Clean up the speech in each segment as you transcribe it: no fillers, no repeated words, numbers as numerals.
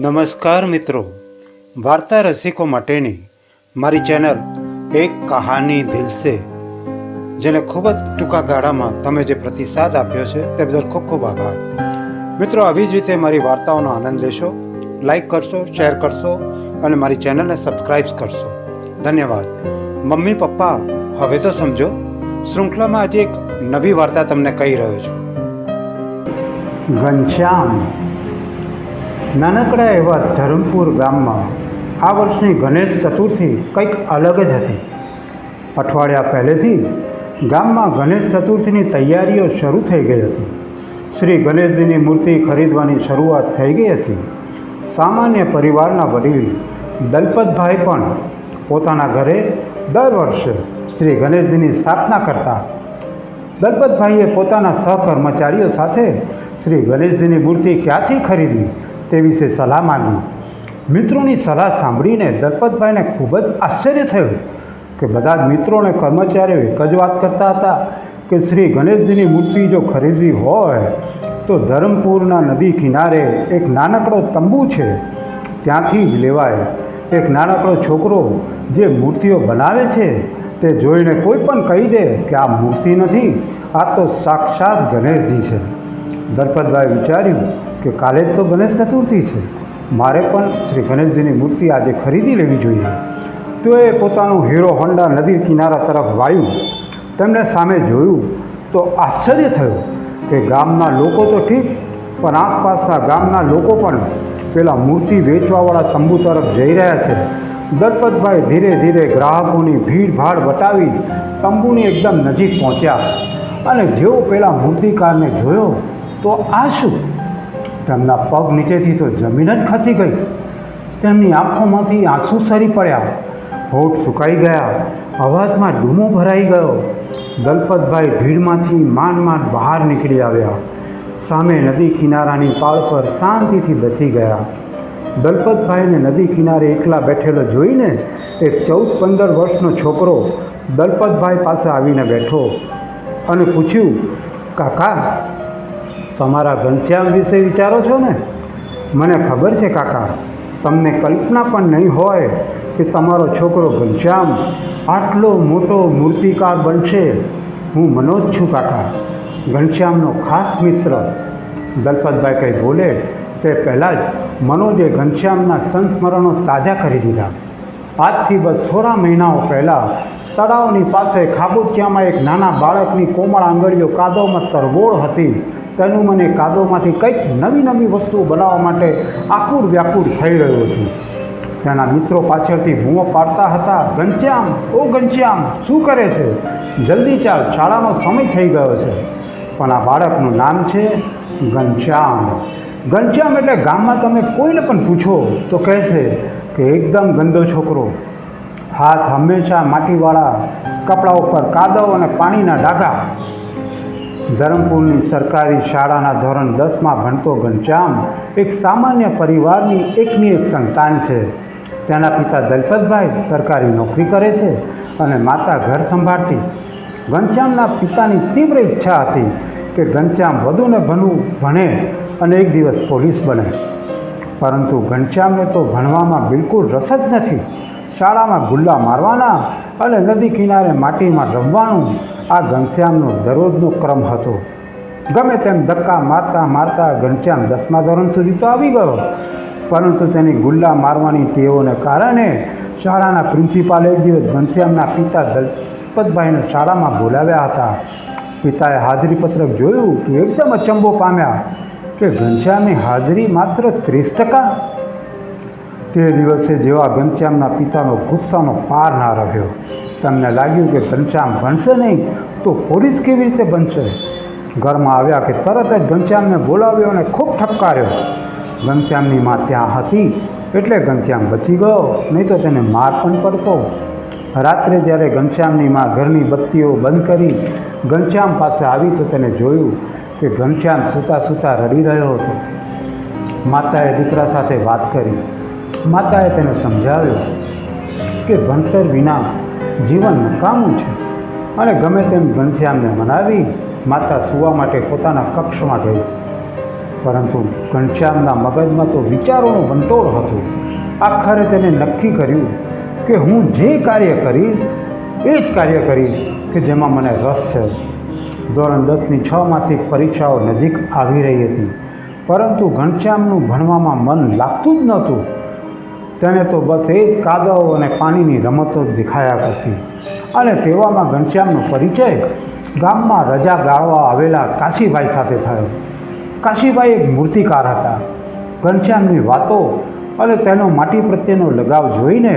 નમસ્કાર મિત્રો, વાર્તા રસિકો માટેની મારી ચેનલ એક કહાની દિલ સે જેને ખૂબ જ ટૂંકા ગાળામાં તમે જે પ્રતિસાદ આપ્યો છે તે બદલ ખૂબ ખૂબ આભાર. મિત્રો, આવી જ રીતે મારી વાર્તાઓનો આનંદ લેશો, લાઈક કરશો, શેર કરશો અને મારી ચેનલને સબસ્ક્રાઈબ કરશો. ધન્યવાદ. મમ્મી પપ્પા, હવે તો સમજો, શૃંખલામાં આજે એક નવી વાર્તા તમને કહી રહ્યો છું. ઘનશ્યામ નાનકડા એવા ધરમપુર ગામમાં આ વર્ષની ગણેશ ચતુર્થી કંઈક અલગ જ હતી. અઠવાડિયા પહેલેથી ગામમાં ગણેશ ચતુર્થીની તૈયારીઓ શરૂ થઈ ગઈ હતી. શ્રી ગણેશજીની મૂર્તિ ખરીદવાની શરૂઆત થઈ ગઈ હતી. સામાન્ય પરિવારના વડીલ દલપતભાઈ પણ પોતાના ઘરે દર વર્ષે શ્રી ગણેશજીની સ્થાપના કરતા. દલપતભાઈએ પોતાના સહકર્મચારીઓ સાથે શ્રી ગણેશજીની મૂર્તિ ક્યાંથી ખરીદવી તે વિશે સલાહ માંગી. મિત્રોની સલાહ સાંભળીને દલપતભાઈને ખૂબ જ આશ્ચર્ય થયું કે બધા જ મિત્રો અને કર્મચારીઓ એક જ વાત કરતા હતા કે શ્રી ગણેશજીની મૂર્તિ જો ખરીદવી હોય તો ધરમપુરના નદી કિનારે એક નાનકડો તંબુ છે, ત્યાંથી જ લેવાય. એક નાનકડો છોકરો જે મૂર્તિઓ બનાવે છે તે જોઈને કોઈ પણ કહી દે કે આ મૂર્તિ નથી, આ તો સાક્ષાત ગણેશજી છે. દલપતભાઈએ વિચાર્યું કે કાલે જ તો ગણેશ ચતુર્થી છે, મારે પણ શ્રી ગણેશજીની મૂર્તિ આજે ખરીદી લેવી જોઈએ. તો એ પોતાનું હીરો હોન્ડા નદી કિનારા તરફ વાળ્યું. તેમણે સામે જોયું તો આશ્ચર્ય થયું કે ગામના લોકો તો ઠીક, પણ આસપાસના ગામના લોકો પણ પેલા મૂર્તિ વેચવાવાળા તંબુ તરફ જઈ રહ્યા છે. દલપતભાઈ ધીરે ધીરે ગ્રાહકોની ભીડભાડ વટાવી તંબુની એકદમ નજીક પહોંચ્યા અને જેવો પેલા મૂર્તિકારને જોયો તો આ શું, તેમના પગ નીચેથી તો જમીન જ ખસી ગઈ. તેમની આંખોમાંથી આંસુ સરી પડ્યા, હોઠ સુકાઈ ગયા, અવાજમાં ડૂમો ભરાઈ ગયો. દલપતભાઈ ભીડમાંથી માંડ બહાર નીકળી આવ્યા. સામે નદી કિનારાની પાળ પર શાંતિથી બેસી ગયા. દલપતભાઈને નદી કિનારે એકલા બેઠેલો જોઈને એક 14-15 વર્ષનો છોકરો દલપતભાઈ પાસે આવીને બેઠો અને પૂછ્યું, કાકા, તમારા ઘનશ્યામ વિશે વિચારો છો ને? મને ખબર છે કાકા, તમને કલ્પના પણ નહીં હોય કે તમારો છોકરો ઘનશ્યામ આટલો મોટો મૂર્તિકાર બનશે. હું મનોજ છું કાકા, ઘનશ્યામનો ખાસ મિત્ર. દલપતભાઈ કંઈ બોલે તે પહેલાં જ મનોજે ઘનશ્યામના સંસ્મરણો તાજા કરી દીધા. આજથી બસ થોડા મહિનાઓ પહેલાં તળાવની પાસે ખાબોચિયામાં એક નાના બાળકની કોમળ આંગળીઓ કાદવમાં તરબોળ હતી. તેનું મને કાદવમાંથી કંઈક નવી વસ્તુઓ બનાવવા માટે આકુળ વ્યાકુળ થઈ રહ્યું હતું. તેના મિત્રો પાછળથી બૂમો પાડતા હતા, ઘનશ્યામ, ઓ ઘનશ્યામ, શું કરે છે? જલ્દી ચાલ, શાળાનો સમય થઈ ગયો છે. પણ આ બાળકનું નામ છે ઘનશ્યામ. ઘનશ્યામ એટલે ગામમાં તમે કોઈને પણ પૂછો તો કહેશે કે એકદમ ગંદો છોકરો, હાથ હંમેશા માટીવાળા કપડા ઉપર કાદવ અને પાણીના ડાઘા. ધરમપુરની સરકારી શાળાના ધોરણ 10માં ભણતો ઘનશ્યામ એક સામાન્ય પરિવારની એકની એક સંતાન છે. તેના પિતા દલપતભાઈ સરકારી નોકરી કરે છે અને માતા ઘર સંભાળતી. ઘનશ્યામના પિતાની તીવ્ર ઈચ્છા હતી કે ઘનશ્યામ વધુને ભણે અને એક દિવસ પોલીસ બને. પરંતુ ઘનશ્યામને તો ભણવામાં બિલકુલ રસ જ નથી. શાળામાં ગુલ્લા મારવાના અને નદી કિનારે માટીમાં રમવાનું આ ઘનશ્યામનો દરરોજનો ક્રમ હતો. ગમે તેમ ધક્કા મારતા ઘનશ્યામ 10મા ધોરણ સુધી તો આવી ગયો, પરંતુ તેની ગુલ્લા મારવાની ટેવોને કારણે શાળાના પ્રિન્સિપાલે એક દિવસ ઘનશ્યામના પિતા દલપતભાઈને શાળામાં બોલાવ્યા હતા. પિતાએ હાજરી પત્રક જોયું તો એકદમ અચંબો પામ્યા કે ઘનશ્યામની હાજરી માત્ર 30%. તે દિવસે જેવા ઘનશ્યામના પિતાનો ગુસ્સાનો પાર ના રહ્યો. તેમને લાગ્યું કે ઘનશ્યામ ભણશે નહીં તો પોલીસ કેવી રીતે બનશે. ઘરમાં આવ્યા કે તરત જ ઘનશ્યામને બોલાવ્યો અને ખૂબ ઠપકાર્યો. ઘનશ્યામની માં ત્યાં હતી એટલે ઘનશ્યામ બચી ગયો, નહીં તો તેને માર પણ પડતો. રાત્રે જ્યારે ઘનશ્યામની માં ઘરની બત્તીઓ બંધ કરી ઘનશ્યામ પાસે આવી તો તેને જોયું કે ઘનશ્યામ સૂતા રડી રહ્યો હતો. માતાએ દીકરા સાથે વાત કરી. માતાએ તેને સમજાવ્યો કે ભણતર વિના જીવન નકામું છે અને ગમે તેમ ઘનશ્યામને મનાવી માતા સૂવા માટે પોતાના કક્ષમાં ગઈ. પરંતુ ઘનશ્યામના મગજમાં તો વિચારોનો વંટોળ હતો. આખરે તેને નક્કી કર્યું કે હું જે કાર્ય કરીશ એ જ કાર્ય કરીશ કે જેમાં મને રસ છે. ધોરણ 10ની 6 માસિક પરીક્ષાઓ નજીક આવી રહી હતી, પરંતુ ઘનશ્યામનું ભણવામાં મન લાગતું જ નહોતું. તેને તો બસ એ જ કાદવ અને પાણીની રમતો જ દેખાયા કરતી. અને સેવામાં ઘનશ્યામનો પરિચય ગામમાં રજા ગાળવા આવેલા કાશીભાઈ સાથે થયો. કાશીભાઈ એક મૂર્તિકાર હતા. ઘનશ્યામની વાતો અને તેનો માટી પ્રત્યેનો લગાવ જોઈને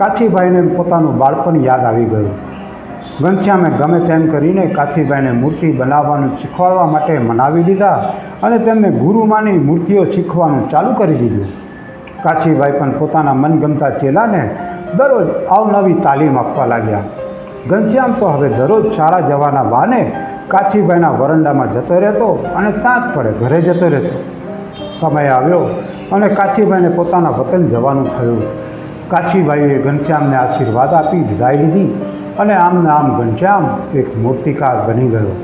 કાશીભાઈને પોતાનું બાળપણ યાદ આવી ગયું. ઘનશ્યામે ગમે તેમ કરીને કાશીભાઈને મૂર્તિ બનાવવાનું શીખવાડવા માટે મનાવી લીધા અને તેમને ગુરુ માની મૂર્તિઓ શીખવાનું ચાલુ કરી દીધું. કાશીભાઈ પણ પોતાના મનગમતા ચેલાને દરરોજ અવનવી તાલીમ આપવા લાગ્યા. ઘનશ્યામ તો હવે દરરોજ શાળા જવાના બહાને કાશીભાઈના વરંડામાં જતો રહેતો અને સાંજ પડે ઘરે જતો રહેતો. સમય આવ્યો અને કાશીભાઈને પોતાના વતન જવાનું થયું. કાશીભાઈએ ઘનશ્યામને આશીર્વાદ આપી વિદાય લીધી અને આમને આમ ઘનશ્યામ એક મૂર્તિકાર બની ગયો.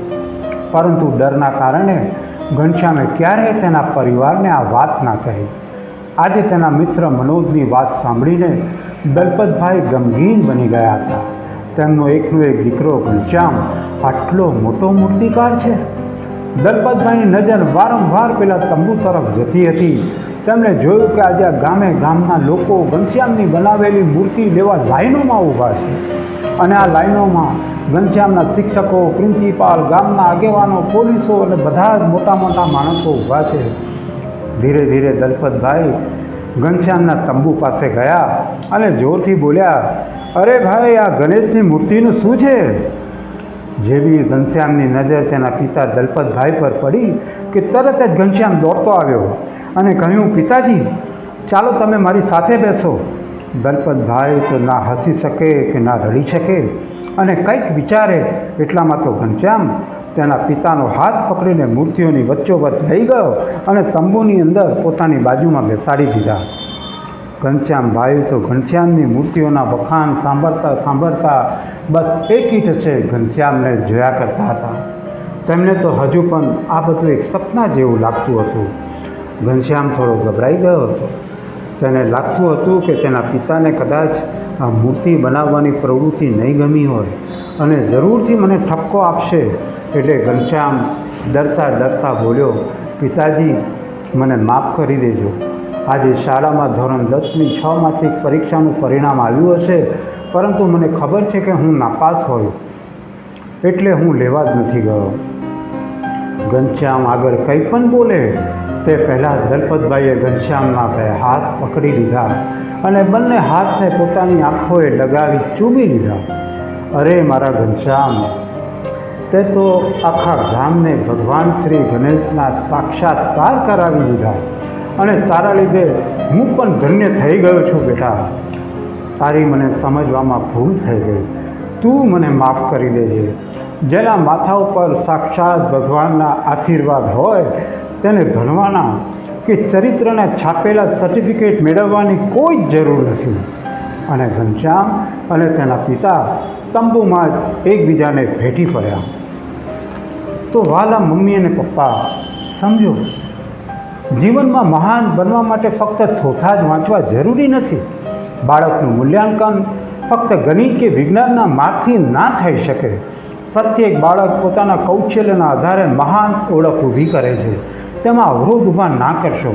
પરંતુ ડરના કારણે ઘનશ્યામે ક્યારેય તેના પરિવારને આ વાત ના કહી. આજે તેના મિત્ર મનોજની વાત સાંભળીને દલપતભાઈ ગમગીન બની ગયા હતા. તેમનો એકનો એક દીકરો ઘનશ્યામ આટલો મોટો મૂર્તિકાર છે. દલપતભાઈની નજર વારંવાર પેલા તંબુ તરફ જતી હતી. તેમણે જોયું કે આજે ગામે ગામના લોકો ઘનશ્યામની બનાવેલી મૂર્તિ લેવા લાઈનોમાં ઊભા છે અને આ લાઈનોમાં ઘનશ્યામના શિક્ષકો, પ્રિન્સિપાલ, ગામના આગેવાનો, પોલીસો અને બધા જ મોટા મોટા માણસો ઊભા છે. ધીરે ધીરે દલપતભાઈ ઘનશ્યામના તંબુ પાસે ગયા અને જોરથી બોલ્યા, અરે ભાઈ, આ ગણેશની મૂર્તિનું શું છે? જેવી ઘનશ્યામની નજર તેના પિતા દલપતભાઈ પર પડી કે તરત જ ઘનશ્યામ દોડતો આવ્યો અને કહ્યું, પિતાજી, ચાલો તમે મારી સાથે બેસો. દલપતભાઈ તો ના હસી શકે કે ના રડી શકે અને કંઈક વિચારે એટલામાં તો ઘનશ્યામ તેના પિતાનો હાથ પકડીને મૂર્તિઓની વચ્ચોવચ્ચ લઈ ગયો અને તંબુની અંદર પોતાની બાજુમાં બેસાડી દીધા. ઘનશ્યામભાઈ તો ઘનશ્યામની મૂર્તિઓના વખાણ સાંભળતા સાંભળતા બસ એકીટ છે ઘનશ્યામને જોયા કરતા હતા. તેમને તો હજુ પણ આ બધું એક સપના જેવું લાગતું હતું. ઘનશ્યામ થોડો ગભરાઈ ગયો હતો. તેને લાગતું હતું કે તેના પિતાને કદાચ આ મૂર્તિ બનાવવાની પ્રવૃત્તિ નહીં ગમી હોય અને જરૂરથી મને ઠપકો આપશે. એટલે ઘનશ્યામ ડરતા ડરતા બોલ્યો, પિતાજી, મને માફ કરી દેજો. આજે શાળામાં ધોરણ 10ની 6 માસિક પરીક્ષાનું પરિણામ આવ્યું હશે, પરંતુ મને ખબર છે કે હું નાપાસ હોય, એટલે હું લેવા જ નથી ગયો. ઘનશ્યામ આગળ કંઈ પણ બોલે તે પહેલાં દલપતભાઈએ ઘનશ્યામના બે હાથ પકડી લીધા અને બંને હાથને પોતાની આંખોએ લગાવી ચૂમી લીધા. અરે મારા ઘનશ્યામ, તે તો આખા ગામને ભગવાન શ્રી ગણેશના સાક્ષાત્કાર કરાવી દીધા અને તારા લીધે હું પણ ધન્ય થઈ ગયો છું. બેટા, તારી મને સમજવામાં ભૂલ થઈ ગઈ. તું મને માફ કરી દેજે. જેના માથા ઉપર સાક્ષાત ભગવાનના આશીર્વાદ હોય તેને ભણવાના કે ચરિત્રના છાપેલા સર્ટિફિકેટ મેળવવાની કોઈ જ જરૂર નથી. અને ઘનશ્યામ અને તેના પિતા તંબુમાં જ એકબીજાને ભેટી પડ્યા. તો વાલા મમ્મી અને પપ્પા, સમજો, જીવનમાં મહાન બનવા માટે ફક્ત થોથા જ વાંચવા જરૂરી નથી. બાળકનું મૂલ્યાંકન ફક્ત ગણિત કે વિજ્ઞાનના માર્કથી ના થઈ શકે. પ્રત્યેક બાળક પોતાના કૌશલ્યના આધારે મહાન ઓળખ ઊભી કરે છે. તેમાં અવરોધ ઊભા ના કરશો,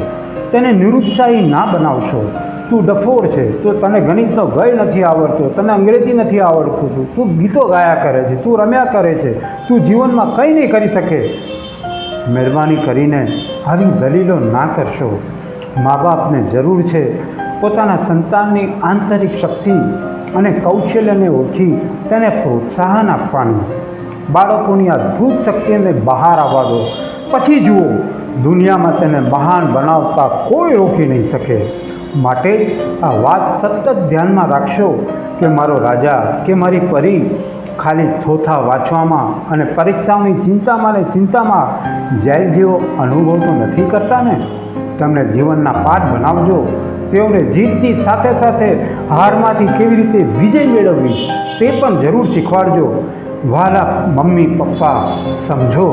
તેને નિરુત્સાહી ના બનાવશો. તું ડફોર છે, તો તને ગણિતનો ગય નથી આવડતો, તને અંગ્રેજી નથી આવડતું, તું ગીતો ગાયા કરે છે, તું રમ્યા કરે છે, તું જીવનમાં કંઈ નહીં કરી શકે. મહેરબાની કરીને આવી દલીલો ના કરશો. મા બાપને જરૂર છે પોતાના સંતાનની આંતરિક શક્તિ અને કૌશલ્યને ઓળખી તેને પ્રોત્સાહન આપવાનું. બાળકોની અદ્ભુત શક્તિને બહાર આવવા દો, પછી જુઓ, દુનિયામાં તેને મહાન બનાવતા કોઈ રોકી નહીં શકે. માટે આ વાત સતત ધ્યાનમાં રાખશો કે મારો રાજા કે મારી પરી ખાલી થોથા વાંચવામાં અને પરીક્ષાઓની ચિંતામાં જેલ જેવો અનુભવ તો નથી કરતા ને. તમને જીવનના પાઠ બનાવજો. તેઓને જીતની સાથે સાથે હારમાંથી કેવી રીતે વિજય મેળવવી તે પણ જરૂર શીખવાડજો. વાલા મમ્મી પપ્પા, સમજો,